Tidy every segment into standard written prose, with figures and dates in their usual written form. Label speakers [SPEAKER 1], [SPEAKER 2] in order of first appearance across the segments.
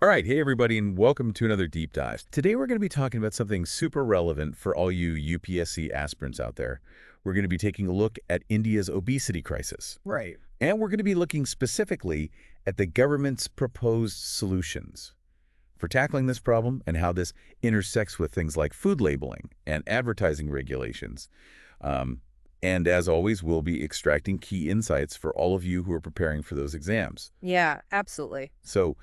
[SPEAKER 1] All right, hey everybody, and welcome to another deep dive. Today we're going to be talking about something super relevant for all you UPSC aspirants out there. We're going to be taking a look at India's obesity crisis.
[SPEAKER 2] Right.
[SPEAKER 1] And we're going to be looking specifically at the government's proposed solutions for tackling this problem and how this intersects with things like food labeling and advertising regulations. And as always, we'll be extracting key insights for all of you who are preparing for those exams.
[SPEAKER 2] Yeah, absolutely.
[SPEAKER 1] So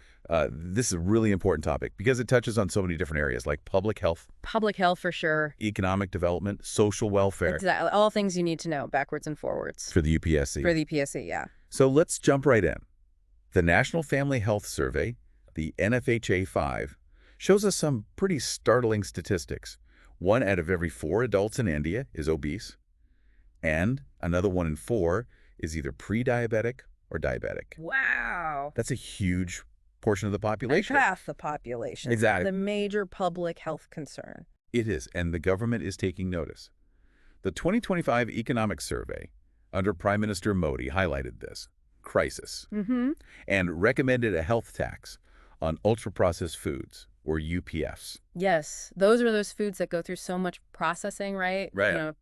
[SPEAKER 1] this is a really important topic because it touches on so many different areas like public health.
[SPEAKER 2] Public health for sure.
[SPEAKER 1] Economic development, social welfare.
[SPEAKER 2] Exactly. All things you need to know backwards and forwards.
[SPEAKER 1] For the UPSC.
[SPEAKER 2] For the UPSC, yeah.
[SPEAKER 1] So let's jump right in. The National Family Health Survey, the NFHA-5, shows us some pretty startling statistics. 1 out of every 4 adults in India is obese, and another 1 in 4 is either pre-diabetic or diabetic.
[SPEAKER 2] Wow.
[SPEAKER 1] That's a huge portion of the population.
[SPEAKER 2] Half the population.
[SPEAKER 1] Exactly.
[SPEAKER 2] The major public health concern.
[SPEAKER 1] It is, and the government is taking notice. The 2025 Economic Survey under Prime Minister Modi highlighted this crisis and recommended a health tax on ultra-processed foods, or UPFs.
[SPEAKER 2] Yes, those are those foods that go through so much processing, right?
[SPEAKER 1] Right.
[SPEAKER 2] You know,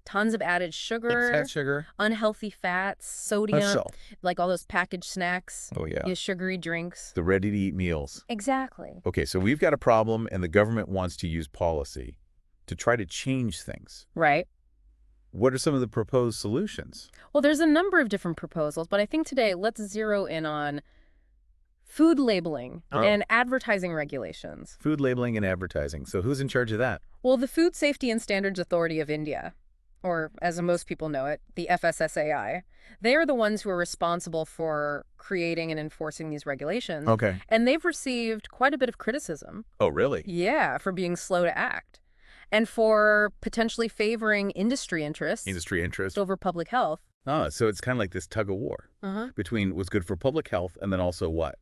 [SPEAKER 2] tons of added sugar, unhealthy fats, sodium, like all those packaged snacks.
[SPEAKER 1] Oh, yeah.
[SPEAKER 2] Sugary drinks.
[SPEAKER 1] The ready-to-eat meals.
[SPEAKER 2] Exactly.
[SPEAKER 1] Okay, so we've got a problem, and the government wants to use policy to try to change things.
[SPEAKER 2] Right.
[SPEAKER 1] What are some of the proposed solutions?
[SPEAKER 2] Well, there's a number of different proposals, but I think today let's zero in on food labeling and advertising regulations.
[SPEAKER 1] Food labeling and advertising. So who's in charge of that?
[SPEAKER 2] Well, the Food Safety and Standards Authority of India, or as most people know it, the FSSAI, they are the ones who are responsible for creating and enforcing these regulations.
[SPEAKER 1] Okay.
[SPEAKER 2] And they've received quite a bit of criticism.
[SPEAKER 1] Oh, really?
[SPEAKER 2] Yeah, for being slow to act and for potentially favoring industry interests.
[SPEAKER 1] Industry interest.
[SPEAKER 2] Over public health.
[SPEAKER 1] Oh, so it's kind of like this tug of war between what's good for public health and then also what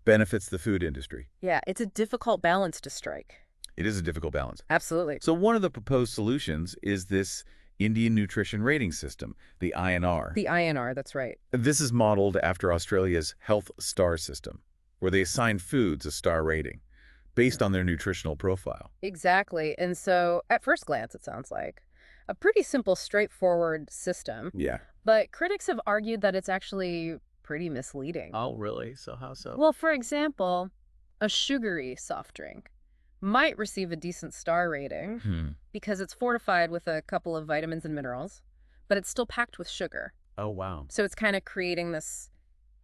[SPEAKER 1] benefits the food industry.
[SPEAKER 2] Yeah, it's a difficult balance to strike.
[SPEAKER 1] It is a difficult balance.
[SPEAKER 2] Absolutely.
[SPEAKER 1] So one of the proposed solutions is this Indian Nutrition Rating System, the INR.
[SPEAKER 2] The INR, that's right.
[SPEAKER 1] This is modeled after Australia's Health Star system, where they assign foods a star rating based on their nutritional profile.
[SPEAKER 2] Exactly. And so at first glance, it sounds like a pretty simple, straightforward system.
[SPEAKER 1] Yeah.
[SPEAKER 2] But critics have argued that it's actually pretty misleading.
[SPEAKER 1] Oh, really? So how so?
[SPEAKER 2] Well, for example, a sugary soft drink might receive a decent star rating because it's fortified with a couple of vitamins and minerals, but it's still packed with sugar.
[SPEAKER 1] Oh, wow.
[SPEAKER 2] So it's kind of creating this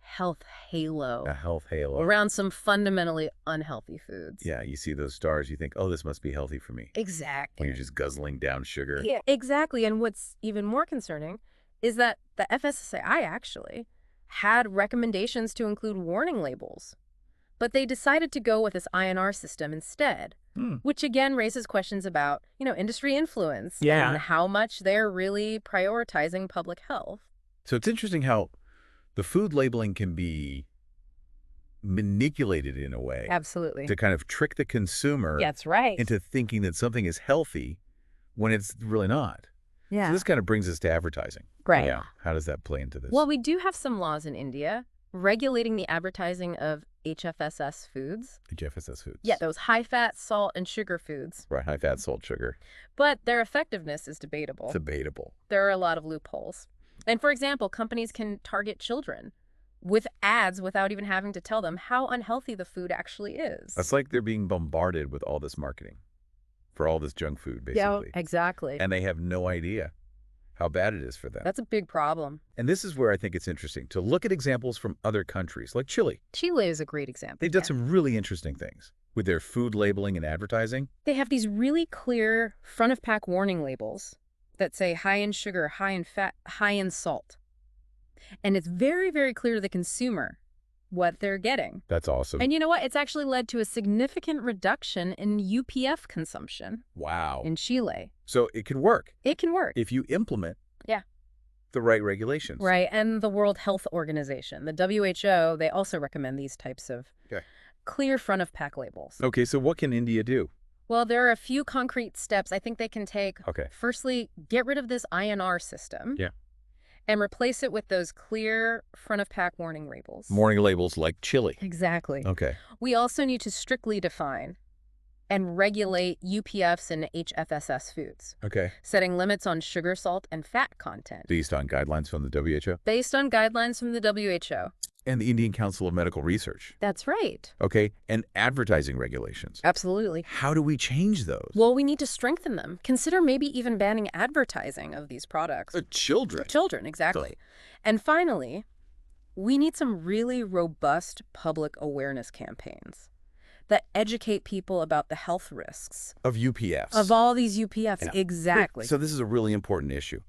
[SPEAKER 2] health halo.
[SPEAKER 1] A health halo.
[SPEAKER 2] Around some fundamentally unhealthy foods.
[SPEAKER 1] Yeah, you see those stars, you think, oh, this must be healthy for me.
[SPEAKER 2] Exactly.
[SPEAKER 1] When you're just guzzling down sugar.
[SPEAKER 2] Yeah, exactly. And what's even more concerning is that the FSSAI actually had recommendations to include warning labels. But they decided to go with this INR system instead, which again raises questions about, industry influence and how much they're really prioritizing public health.
[SPEAKER 1] So it's interesting how the food labeling can be manipulated in a way.
[SPEAKER 2] Absolutely.
[SPEAKER 1] To kind of trick the consumer
[SPEAKER 2] That's right.
[SPEAKER 1] into thinking that something is healthy when it's really not.
[SPEAKER 2] Yeah.
[SPEAKER 1] So this kind of brings us to advertising.
[SPEAKER 2] Right.
[SPEAKER 1] Yeah. How does that play into this?
[SPEAKER 2] Well, we do have some laws in India regulating the advertising of HFSS foods.
[SPEAKER 1] HFSS foods.
[SPEAKER 2] Yeah, those high-fat, salt, and sugar foods.
[SPEAKER 1] Right, high-fat, salt, sugar.
[SPEAKER 2] But their effectiveness is debatable.
[SPEAKER 1] Debatable.
[SPEAKER 2] There are a lot of loopholes. And for example, companies can target children with ads without even having to tell them how unhealthy the food actually is.
[SPEAKER 1] That's like they're being bombarded with all this marketing for all this junk food, basically.
[SPEAKER 2] Yeah, exactly.
[SPEAKER 1] And they have no idea how bad it is for them.
[SPEAKER 2] That's a big problem.
[SPEAKER 1] And this is where I think it's interesting to look at examples from other countries, like Chile.
[SPEAKER 2] Chile is a great example.
[SPEAKER 1] They've done some really interesting things with their food labeling and advertising.
[SPEAKER 2] They have these really clear front-of-pack warning labels that say high in sugar, high in fat, high in salt. And it's very, very clear to the consumer what they're getting.
[SPEAKER 1] That's awesome.
[SPEAKER 2] And you know what? It's actually led to a significant reduction in UPF consumption.
[SPEAKER 1] Wow.
[SPEAKER 2] In Chile.
[SPEAKER 1] So it can work.
[SPEAKER 2] It can work.
[SPEAKER 1] If you implement the right regulations.
[SPEAKER 2] Right. And the World Health Organization, the WHO, they also recommend these types of clear front-of-pack labels.
[SPEAKER 1] Okay, so what can India do?
[SPEAKER 2] Well, there are a few concrete steps I think they can take.
[SPEAKER 1] Okay.
[SPEAKER 2] Firstly, get rid of this INR system.
[SPEAKER 1] Yeah.
[SPEAKER 2] and replace it with those clear front-of-pack warning labels.
[SPEAKER 1] Warning labels like chili.
[SPEAKER 2] Exactly.
[SPEAKER 1] Okay.
[SPEAKER 2] We also need to strictly define and regulate UPFs and HFSS foods,
[SPEAKER 1] Okay.
[SPEAKER 2] setting limits on sugar, salt, and fat content.
[SPEAKER 1] Based on guidelines from the WHO?
[SPEAKER 2] Based on guidelines from the WHO.
[SPEAKER 1] And the Indian Council of Medical Research.
[SPEAKER 2] That's right.
[SPEAKER 1] Okay. And advertising regulations.
[SPEAKER 2] Absolutely.
[SPEAKER 1] How do we change those?
[SPEAKER 2] Well, we need to strengthen them. Consider maybe even banning advertising of these products.
[SPEAKER 1] Children.
[SPEAKER 2] Children, exactly. And finally, we need some really robust public awareness campaigns that educate people about the health risks
[SPEAKER 1] Of UPFs.
[SPEAKER 2] of all these UPFs.
[SPEAKER 1] Yeah.
[SPEAKER 2] Exactly.
[SPEAKER 1] So this is a really important issue.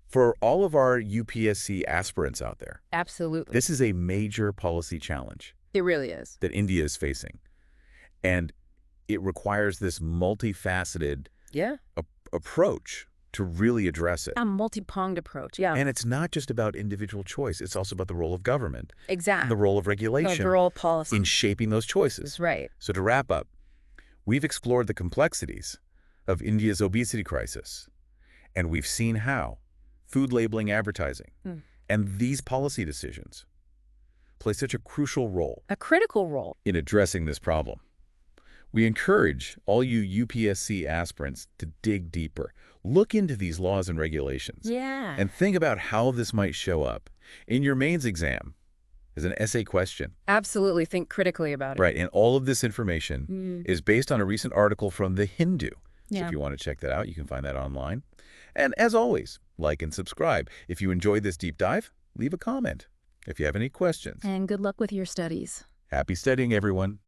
[SPEAKER 1] For all of our UPSC aspirants out there,
[SPEAKER 2] Absolutely.
[SPEAKER 1] this is a major policy challenge
[SPEAKER 2] It really is.
[SPEAKER 1] that India is facing. And it requires this multifaceted
[SPEAKER 2] Yeah.
[SPEAKER 1] approach to really address it.
[SPEAKER 2] A multi-pronged approach. Yeah.
[SPEAKER 1] And it's not just about individual choice. It's also about the role of government and
[SPEAKER 2] Exactly.
[SPEAKER 1] the role of regulation
[SPEAKER 2] Overall policy.
[SPEAKER 1] in shaping those choices.
[SPEAKER 2] That's right.
[SPEAKER 1] So to wrap up, we've explored the complexities of India's crisis, and we've seen how food labeling, advertising, and these policy decisions play such a crucial role
[SPEAKER 2] A critical role.
[SPEAKER 1] in addressing this problem. We encourage all you UPSC aspirants to dig deeper, look into these laws and regulations,
[SPEAKER 2] Yeah.
[SPEAKER 1] and think about how this might show up in your mains exam as an essay question.
[SPEAKER 2] Absolutely. Think critically about it.
[SPEAKER 1] Right, and all of this information is based on a recent article from The Hindu. So
[SPEAKER 2] Yeah.
[SPEAKER 1] if you want to check that out, you can find that online. And as always, like and subscribe. If you enjoyed this deep dive, leave a comment. If you have any questions.
[SPEAKER 2] And good luck with your studies.
[SPEAKER 1] Happy studying, everyone.